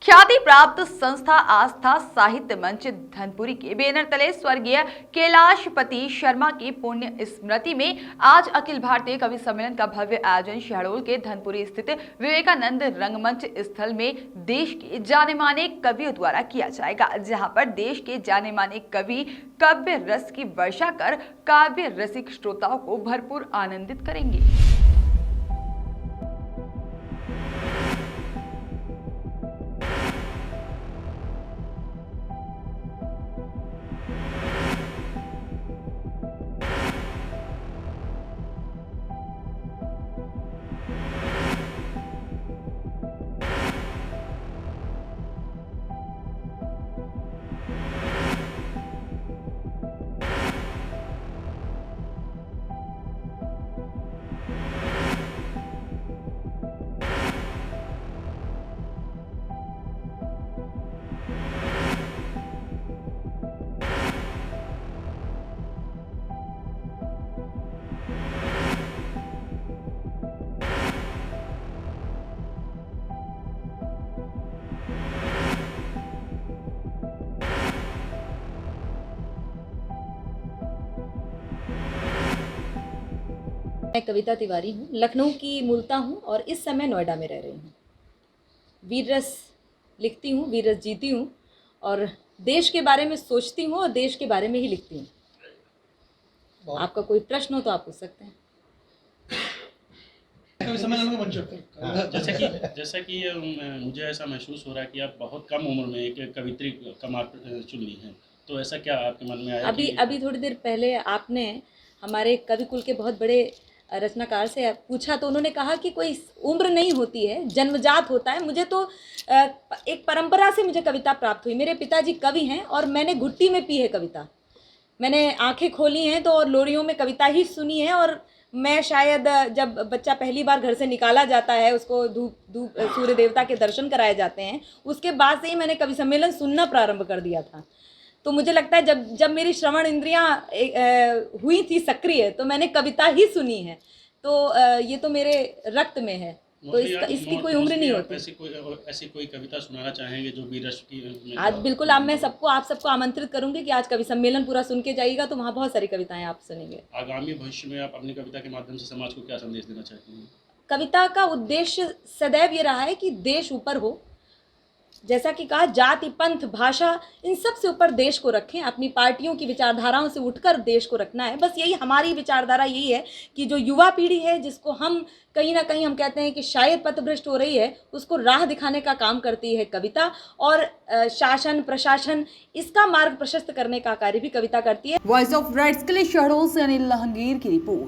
ख्याति प्राप्त संस्था आस्था साहित्य मंच धनपुरी के बैनर तले स्वर्गीय कैलाशपति शर्मा की पुण्य स्मृति में आज अखिल भारतीय कवि सम्मेलन का भव्य आयोजन शहडोल के धनपुरी स्थित विवेकानंद रंगमंच स्थल में देश के जाने माने कवियों द्वारा किया जाएगा, जहां पर देश के जाने माने कवि काव्य रस की वर्षा कर काव्य रसिक श्रोताओं को भरपूर आनंदित करेंगे। मैं कविता तिवारी हूँ, लखनऊ की मूलता हूँ और इस समय नोएडा में रह रही हूँ। वीर रस लिखती हूँ, वीर रस जीती हूँ और देश के बारे में सोचती हूँ और देश के बारे में ही लिखती हूँ। आपका कोई प्रश्न हो तो आप पूछ सकते हैं। जैसा कि मुझे ऐसा महसूस हो रहा है कि आप बहुत कम उम्र में एक कवित्री कमात चुन ली हैं, तो ऐसा क्या आपके मन में आया? अभी थोड़ी देर पहले आपने हमारे कवि कुल के बहुत बड़े रचनाकार से पूछा तो उन्होंने कहा कि कोई उम्र नहीं होती है, जन्मजात होता है। मुझे तो एक परंपरा से मुझे कविता प्राप्त हुई। मेरे पिताजी कवि हैं और मैंने घुट्टी में पी है कविता। मैंने आंखें खोली हैं तो और लोरियों में कविता ही सुनी है। और मैं शायद जब बच्चा पहली बार घर से निकाला जाता है, उसको धूप सूर्य देवता के दर्शन कराए जाते हैं, उसके बाद से ही मैंने कवि सम्मेलन सुनना प्रारंभ कर दिया था। तो मुझे लगता है जब मेरी श्रवण इंद्रियां हुई थी सक्रिय, तो मैंने कविता ही सुनी है। तो ये तो मेरे रक्त में है, तो इसकी कोई उम्र नहीं होती। ऐसी कोई कविता सुनाना चाहेंगे जो वीर रस की? आज बिल्कुल आप सबको आमंत्रित करूंगी कि आज कवि सम्मेलन पूरा सुन के जाइएगा, तो वहाँ बहुत सारी कविताएं आप सुनेंगे। आगामी भविष्य में आप अपनी कविता के माध्यम से समाज को क्या संदेश देना चाहती हैं? कविता का उद्देश्य सदैव ये रहा है कि देश ऊपर हो। जैसा कि कहा, जाति पंथ भाषा इन सब से ऊपर देश को रखें। अपनी पार्टियों की विचारधाराओं से उठकर देश को रखना है। बस यही हमारी विचारधारा यही है कि जो युवा पीढ़ी है, जिसको हम कहीं ना कहीं हम कहते हैं कि शायद पथभ्रष्ट हो रही है, उसको राह दिखाने का काम करती है कविता। और शासन प्रशासन इसका मार्ग प्रशस्त करने का कार्य भी कविता करती है। वॉइस ऑफ राइट्स के लिए शहडोल से अनिल लहंगीर की रिपोर्ट।